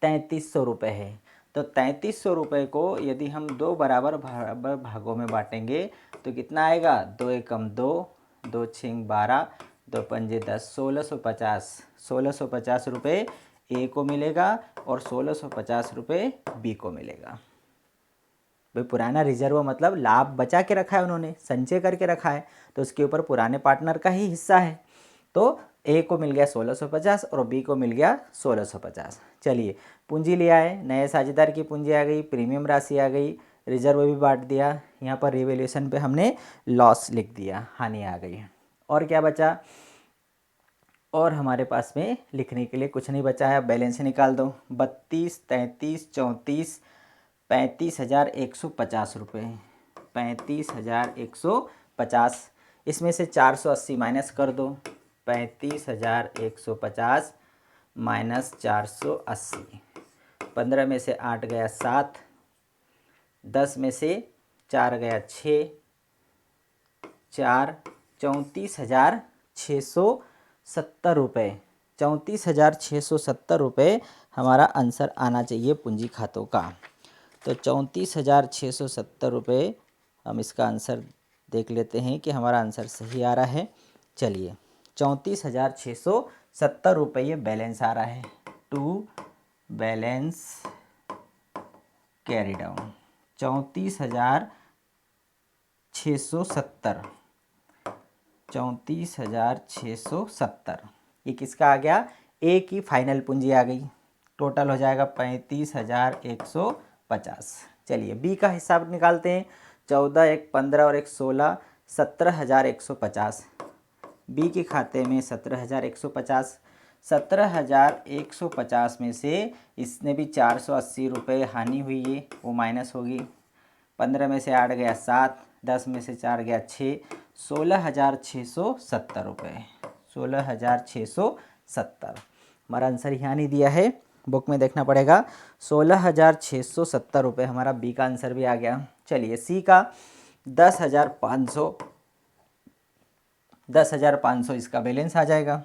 3300 रुपये है। तो 3300 रुपये को यदि हम दो बराबर भागों में बांटेंगे तो कितना आएगा, 2 एकम 2, 2 छींग 12, 2 पंजे 10, 1650 रुपये ए को मिलेगा और 1650 रुपये बी को मिलेगा। भाई पुराना रिजर्व मतलब लाभ बचा के रखा है, उन्होंने संचय करके रखा है, तो उसके ऊपर पुराने पार्टनर का ही हिस्सा है। तो ए को मिल गया 1650 और बी को मिल गया 1650। चलिए पूंजी ले आए, नए साझेदार की पूंजी आ गई, प्रीमियम राशि आ गई, रिजर्व भी बांट दिया, यहाँ पर रिवैल्यूएशन पे हमने लॉस लिख दिया, हानि आ गई। और क्या बचा, और हमारे पास में लिखने के लिए कुछ नहीं बचा है। बैलेंस निकाल दो, 32, 33, 34, 35,150 रुपये, 35,150। इसमें से 480 माइनस कर दो, 35,150 माइनस 480, 15 में से 8 गया 7, 10 में से 4 गया 6, 4, 34,670 रुपये, 34,670 रुपये हमारा आंसर आना चाहिए पूंजी खातों का। तो 34,670 रुपये हम इसका आंसर देख लेते हैं कि हमारा आंसर सही आ रहा है। चलिए 34,670 रुपये ये बैलेंस आ रहा है, टू बैलेंस कैरी डाउन 34,670, 34,670 ये किसका आ गया, ए की फाइनल पूंजी आ गई, टोटल हो जाएगा 35,150। चलिए बी का हिसाब निकालते हैं, 14, 1 15 और 1 16, 17,150। बी के खाते में 17,150, 17,150 में से इसने भी 480 रुपये हानि हुई है, वो माइनस होगी। 15 में से 8 गया 7, 10 में से 4 गया 6, 16,670 रुपये, 16,670 हमारा आंसर यहाँ नहीं दिया है, बुक में देखना पड़ेगा। 16,670 रुपये हमारा बी का आंसर भी आ गया। चलिए सी का 10,500, 10,500 इसका बैलेंस आ जाएगा।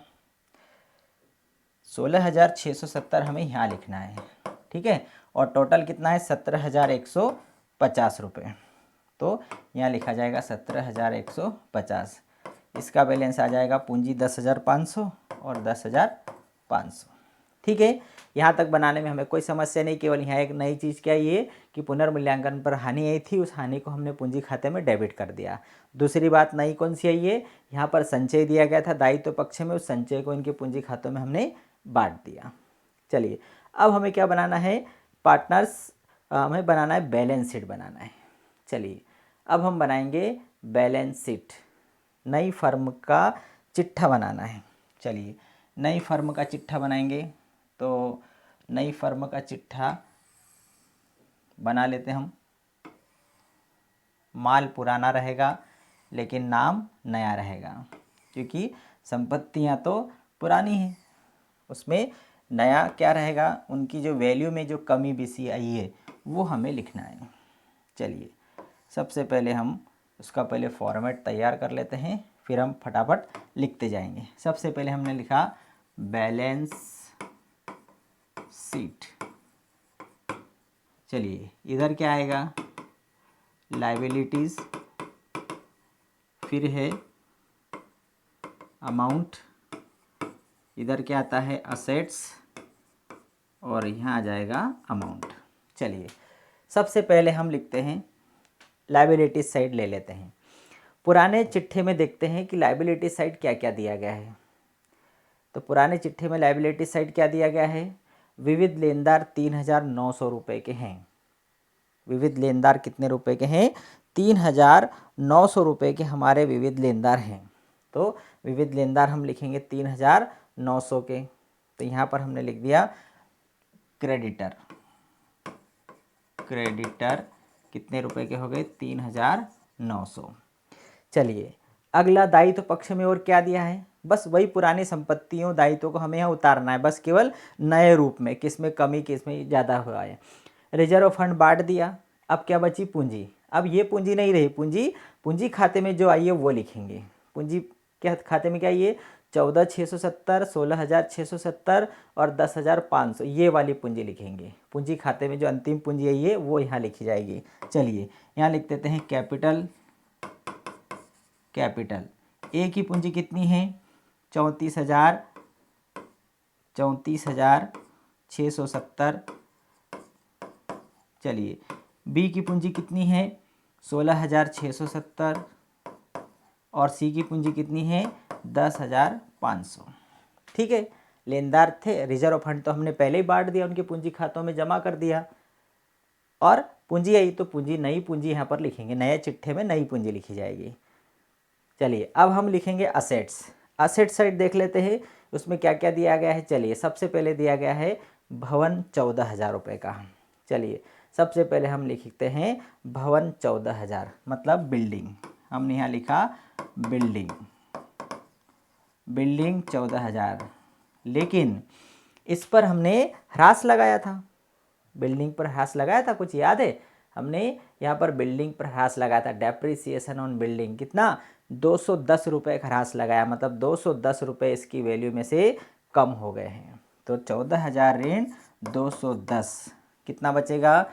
16,670 हमें यहाँ लिखना है, ठीक है, और टोटल कितना है 17,150 रुपये, तो यहाँ लिखा जाएगा 17,150। इसका बैलेंस आ जाएगा पूंजी 10,500 और 10,500, ठीक है। यहाँ तक बनाने में हमें कोई समस्या नहीं, केवल यहाँ एक नई चीज़ क्या ये कि पुनर्मूल्यांकन पर हानि आई थी, उस हानि को हमने पूंजी खाते में डेबिट कर दिया। दूसरी बात नई कौन सी आई है, यहाँ पर संचय दिया गया था दायित्व पक्ष में, उस संचय को इनके पूंजी खातों में हमने बांट दिया। चलिए अब हमें क्या बनाना है, पार्टनर्स, हमें बनाना है बैलेंस शीट बनाना है। चलिए अब हम बनाएंगे बैलेंस शीट, नई फर्म का चिट्ठा बनाना है। चलिए नई फर्म का चिट्ठा बनाएंगे, तो नई फर्म का चिट्ठा बना लेते हम। माल पुराना रहेगा लेकिन नाम नया रहेगा, क्योंकि संपत्तियां तो पुरानी हैं, उसमें नया क्या रहेगा, उनकी जो वैल्यू में जो कमी बेसी आई है वो हमें लिखना है। चलिए सबसे पहले हम उसका पहले फॉर्मेट तैयार कर लेते हैं, फिर हम फटाफट लिखते जाएंगे। सबसे पहले हमने लिखा बैलेंस शीट। चलिए इधर क्या आएगा, लायबिलिटीज़, फिर है अमाउंट, इधर क्या आता है असेट्स, और यहाँ आ जाएगा अमाउंट। चलिए सबसे पहले हम लिखते हैं लायबिलिटीज साइड ले लेते हैं। पुराने चिट्ठे में देखते हैं कि लायबिलिटी साइड क्या क्या दिया गया है। तो पुराने चिट्ठे में लायबिलिटी साइड क्या दिया गया है, विविध लेनदार 3,900 रुपये के हैं। विविध लेनदार कितने रुपए के हैं, 3,900 रुपये के हमारे विविध लेनदार हैं। तो विविध लेनदार हम लिखेंगे 3,900 के। तो यहाँ पर हमने लिख दिया क्रेडिटर। क्रेडिटर कितने रुपए के हो गए, 3,900। चलिए अगला दायित्व पक्ष में और क्या दिया है, बस वही पुरानी संपत्तियों दायित्वों को हमें यहाँ उतारना है, बस केवल नए रूप में, किस में कमी किस में ज़्यादा हुआ है। रिजर्व फंड बांट दिया, अब क्या बची, पूंजी। अब ये पूंजी नहीं रही, पूंजी खाते में जो आई है वो लिखेंगे। पूंजी क्या खाते में क्या आई है, 14,670, 16,670 और 10,500, ये वाली पूंजी लिखेंगे। पूंजी खाते में जो अंतिम पूंजी आई है वो यहाँ लिखी जाएगी। चलिए यहाँ लिख देते हैं कैपिटल। ए की पूंजी कितनी है, 34,670। चलिए बी की पूंजी कितनी है, 16,670 और सी की पूंजी कितनी है, 10,500। ठीक है, लेनदार थे, रिजर्व फंड तो हमने पहले ही बांट दिया, उनके पूंजी खातों में जमा कर दिया। और पूंजी आई तो पूंजी, नई पूंजी यहाँ पर लिखेंगे, नए चिट्ठे में नई पूंजी लिखी जाएगी। चलिए अब हम लिखेंगे असेट्स। असेट साइड देख लेते हैं उसमें क्या क्या दिया गया है। चलिए सबसे पहले दिया गया है भवन 14,000 रुपये का। चलिए सबसे पहले हम लिखते हैं भवन 14,000 मतलब बिल्डिंग। हमने यहाँ लिखा बिल्डिंग 14,000, लेकिन इस पर हमने ह्रास लगाया था, बिल्डिंग पर ह्रास लगाया था, कुछ याद है, हमने यहाँ पर बिल्डिंग पर ह्रास लगाया था। डेप्रिसिएशन ऑन बिल्डिंग कितना, 210 रुपये का ह्रास लगाया, मतलब 210 रुपये इसकी वैल्यू में से कम हो गए हैं। तो 14,000 ऋण 210 कितना बचेगा,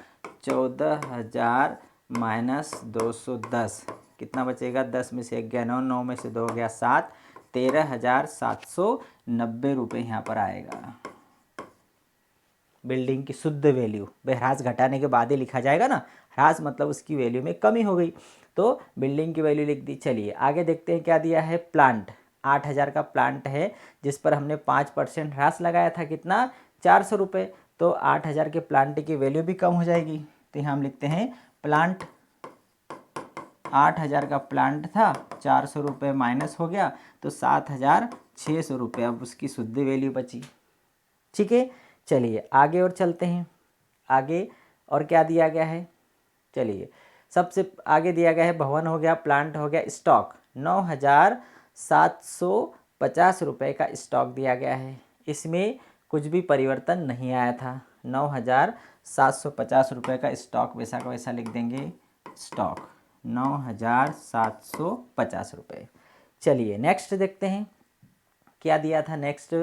14,000 माइनस 210 कितना बचेगा, 10 में से 1 गया 9, 9 में से 2 गया 7, 13,790 रुपये यहाँ पर आएगा। बिल्डिंग की शुद्ध वैल्यू, भाई ह्रास घटाने के बाद ही लिखा जाएगा ना, ह्रास मतलब उसकी वैल्यू में कमी हो गई, तो बिल्डिंग की वैल्यू लिख दी। चलिए आगे देखते हैं क्या दिया है, प्लांट 8,000 का प्लांट है, जिस पर हमने 5% ह्रास लगाया था, कितना, 400 रुपये। तो 8,000 के प्लांट की वैल्यू भी कम हो जाएगी। तो यहाँ हम लिखते हैं प्लांट, 8,000 का प्लांट था, 400 रुपये माइनस हो गया तो 7,600 रुपये, अब उसकी शुद्ध वैल्यू बची। ठीक है, चलिए आगे और चलते हैं। आगे और क्या दिया गया है, चलिए सबसे आगे दिया गया है भवन हो गया, प्लांट हो गया, स्टॉक 9,750 रुपये का स्टॉक दिया गया है। इसमें कुछ भी परिवर्तन नहीं आया था, 9,750 रुपये का स्टॉक वैसा का वैसा लिख देंगे, स्टॉक 9,750 रुपये। चलिए नेक्स्ट देखते हैं क्या दिया था। नेक्स्ट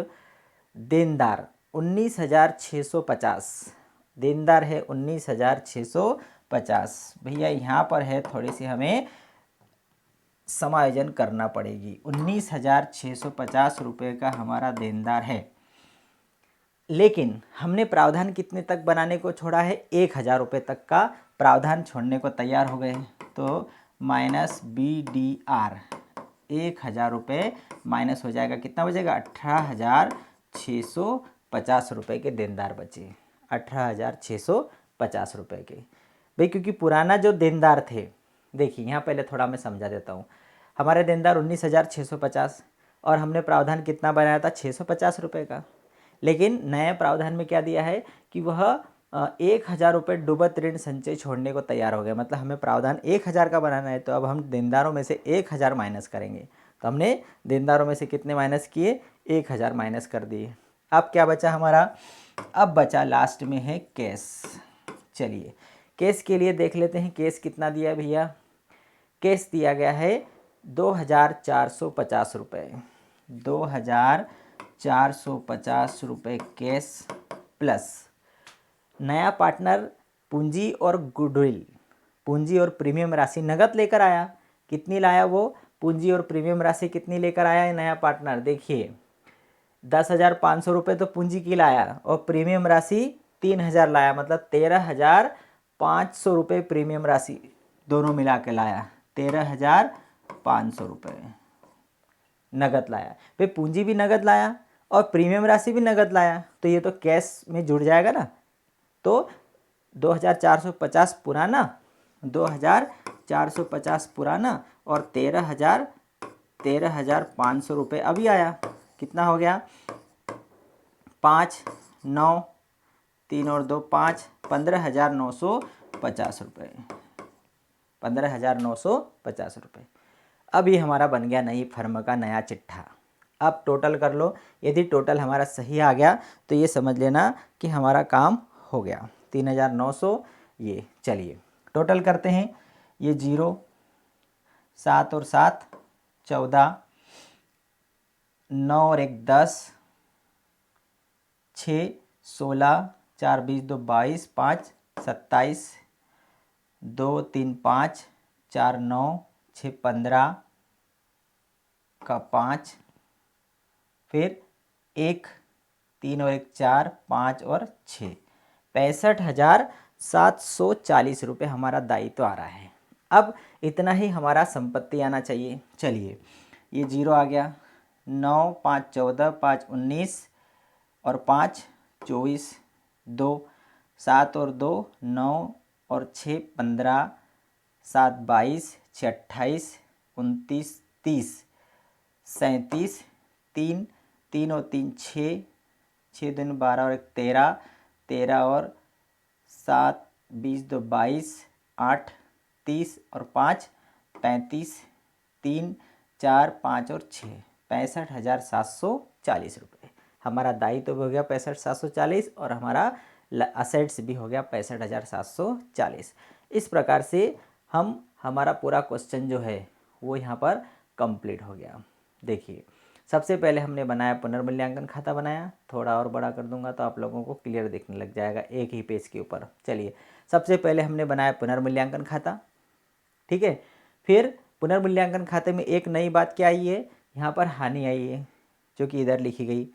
देनदार 19,650, देनदार है 19,650। भैया यहाँ पर है थोड़ी सी हमें समायोजन करना पड़ेगी। 19,650 रुपये का हमारा देनदार है, लेकिन हमने प्रावधान कितने तक बनाने को छोड़ा है, 1,000 रुपये तक का प्रावधान छोड़ने को तैयार हो गए। तो माइनस BDR 1,000 रुपये माइनस हो जाएगा, कितना बचेगा, 18,650 रुपये के देनदार बचे, 18,650 रुपये के। भाई क्योंकि पुराना जो देनदार थे, देखिए यहाँ पहले थोड़ा मैं समझा देता हूँ। हमारे देनदार 19,650 और हमने प्रावधान कितना बनाया था, 650 रुपये का। लेकिन नए प्रावधान में क्या दिया है कि वह 1,000 रुपये डूबत ऋण संचय छोड़ने को तैयार हो गया। मतलब हमें प्रावधान 1,000 का बनाना है, तो अब हम देनदारों में से 1,000 माइनस करेंगे। तो हमने देनदारों में से कितने माइनस किए, 1,000 माइनस कर दिए। अब क्या बचा हमारा, अब बचा लास्ट में है कैश। चलिए कैश के लिए देख लेते हैं, कैश कितना दिया भैया, कैश दिया गया है 2,450 रुपये, 2,450 रुपये कैश प्लस नया पार्टनर पूंजी और गुडविल, पूंजी और प्रीमियम राशि नगद लेकर आया। कितनी लाया वो, पूंजी और प्रीमियम राशि कितनी लेकर आया है नया पार्टनर, देखिए 10,500 रुपये तो पूंजी की लाया और प्रीमियम राशि 3,000 लाया, मतलब 13,500 रुपये प्रीमियम राशि दोनों मिला के लाया, 500 रुपये नगद लाया। भाई पूंजी भी नगद लाया और प्रीमियम राशि भी नगद लाया, तो ये तो कैश में जुड़ जाएगा ना। तो 2450 पुराना, 2450 पुराना और 13,500 रुपये अभी आया। कितना हो गया? 5, 9, 3 और 2 5, 15,950 रुपये, 15,950 रुपये। अब ये हमारा बन गया नई फर्म का नया चिट्ठा। अब टोटल कर लो, यदि टोटल हमारा सही आ गया तो ये समझ लेना कि हमारा काम हो गया। 3,900 ये। चलिए टोटल करते हैं। ये 0, 7 और 7 14, 9 और 1 10, 6 16, 4 20 2 22, 5 27, 2 3 5, 4 9, 6 15 का 5, फिर 1 3 और 1 4, 5 और 6, 65,740 रुपये हमारा दायित्व आ रहा है। अब इतना ही हमारा संपत्ति आना चाहिए। चलिए ये 0 आ गया, 9 5 14, 5 19 और 5 24, 2 7 और 2 9 और 6 15, 7 22, 6 28, 29 30, 37, 3 3 और 3 6, 6 दिन 12 और 1 13, 13 और 7 20 2 22, 8 30 और 5 35, 3 4 5 और 6, 65,740 रुपये हमारा दायित्व भी हो गया 65,740 और हमारा असेट्स भी हो गया 65,740। इस प्रकार से हमारा पूरा क्वेश्चन जो है वो यहाँ पर कंप्लीट हो गया। देखिए सबसे पहले हमने बनाया पुनर्मूल्यांकन खाता बनाया, थोड़ा और बड़ा कर दूंगा तो आप लोगों को क्लियर दिखने लग जाएगा एक ही पेज के ऊपर। चलिए सबसे पहले हमने बनाया पुनर्मूल्यांकन खाता, ठीक है। फिर पुनर्मूल्यांकन खाते में एक नई बात क्या आई है, यहाँ पर हानि आई है जो कि इधर लिखी गई।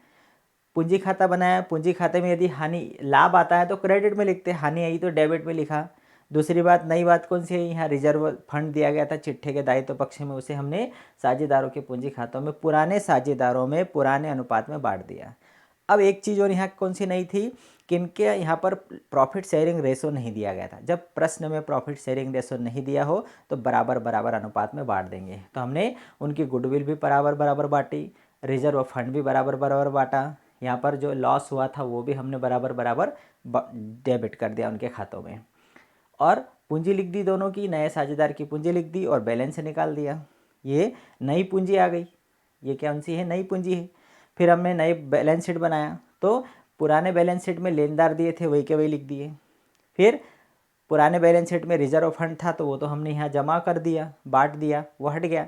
पूंजी खाता बनाया, पूंजी खाते में यदि हानि लाभ आता है तो क्रेडिट में लिखते, हानि आई तो डेबिट में लिखा। दूसरी बात, नई बात कौन सी है, यहाँ रिजर्व फंड दिया गया था चिट्ठे के दायित्व पक्ष में, उसे हमने साझेदारों के पूंजी खातों में पुराने साझेदारों में पुराने अनुपात में बांट दिया। अब एक चीज़ और यहाँ कौन सी नई थी कि इनके यहाँ पर प्रॉफिट शेयरिंग रेशो नहीं दिया गया था। जब प्रश्न में प्रॉफिट शेयरिंग रेशो नहीं दिया हो तो बराबर बराबर अनुपात में बांट देंगे, तो हमने उनकी गुडविल भी बराबर बराबर बांटी, रिजर्व फंड भी बराबर बराबर बांटा, यहाँ पर जो लॉस हुआ था वो भी हमने बराबर बराबर डेबिट कर दिया उनके खातों में, और पूंजी लिख दी दोनों की, नए साझेदार की पूंजी लिख दी और बैलेंस निकाल दिया। ये नई पूंजी आ गई, ये कौन सी है, नई पूंजी है। फिर हमने नए बैलेंस शीट बनाया तो पुराने बैलेंस शीट में लेनदार दिए थे वही के वही लिख दिए। फिर पुराने बैलेंस शीट में रिजर्व फंड था तो वो तो हमने यहाँ जमा कर दिया, बांट दिया, वो हट गया।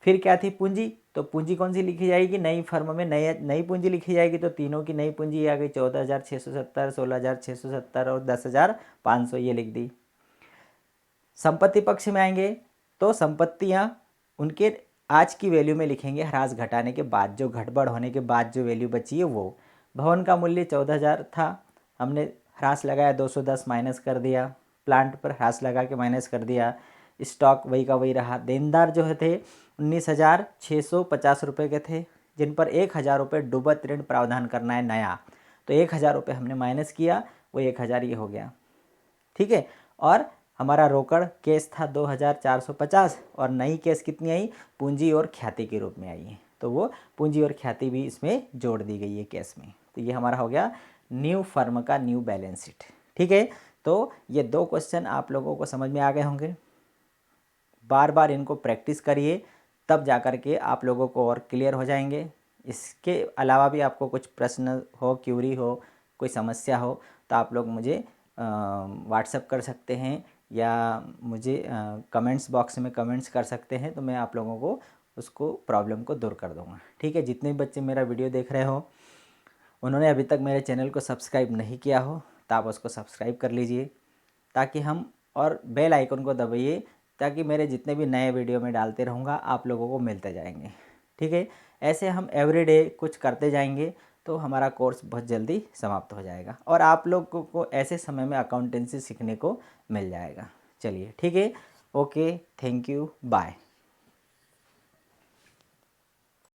फिर क्या थी, पूंजी, तो पूंजी कौन सी लिखी जाएगी, नई फर्म में नई पूंजी लिखी जाएगी, तो तीनों की नई पूंजी आ गई 14,670, 16,670 और 10,500 ये लिख दी। संपत्ति पक्ष में आएंगे तो संपत्तियां उनके आज की वैल्यू में लिखेंगे, ह्रास घटाने के बाद, जो घटबढ़ होने के बाद जो वैल्यू बची है वो। भवन का मूल्य 14,000 था, हमने ह्रास लगाया 210 माइनस कर दिया, प्लांट पर ह्रास लगा के माइनस कर दिया, स्टॉक वही का वही रहा। देनदार जो थे 19,650 रुपये के थे, जिन पर 1,000 रुपये डूबत ऋण प्रावधान करना है नया, तो 1,000 रुपये हमने माइनस किया, वो 1,000 ये हो गया, ठीक है। और हमारा रोकड़ केस था 2,450 और नई केस कितनी आई, पूंजी और ख्याति के रूप में आई है, तो वो पूंजी और ख्याति भी इसमें जोड़ दी गई है केस में। तो ये हमारा हो गया न्यू फर्म का न्यू बैलेंस शीट, ठीक है। तो ये 2 क्वेश्चन आप लोगों को समझ में आ गए होंगे। बार बार इनको प्रैक्टिस करिए, तब जा कर के आप लोगों को और क्लियर हो जाएंगे। इसके अलावा भी आपको कुछ प्रश्न हो, क्यूरी हो, कोई समस्या हो तो आप लोग मुझे व्हाट्सएप कर सकते हैं या मुझे कमेंट्स बॉक्स में कमेंट्स कर सकते हैं, तो मैं आप लोगों को उसको प्रॉब्लम को दूर कर दूंगा, ठीक है। जितने भी बच्चे मेरा वीडियो देख रहे हो उन्होंने अभी तक मेरे चैनल को सब्सक्राइब नहीं किया हो तो आप उसको सब्सक्राइब कर लीजिए, ताकि हम, और बेल आइकन को दबाइए ताकि मेरे जितने भी नए वीडियो में डालते रहूँगा आप लोगों को मिलते जाएंगे, ठीक है। ऐसे हम एवरीडे कुछ करते जाएंगे तो हमारा कोर्स बहुत जल्दी समाप्त हो जाएगा और आप लोगों को ऐसे समय में अकाउंटेंसी सीखने को मिल जाएगा। चलिए ठीक है, ओके, थैंक यू, बाय।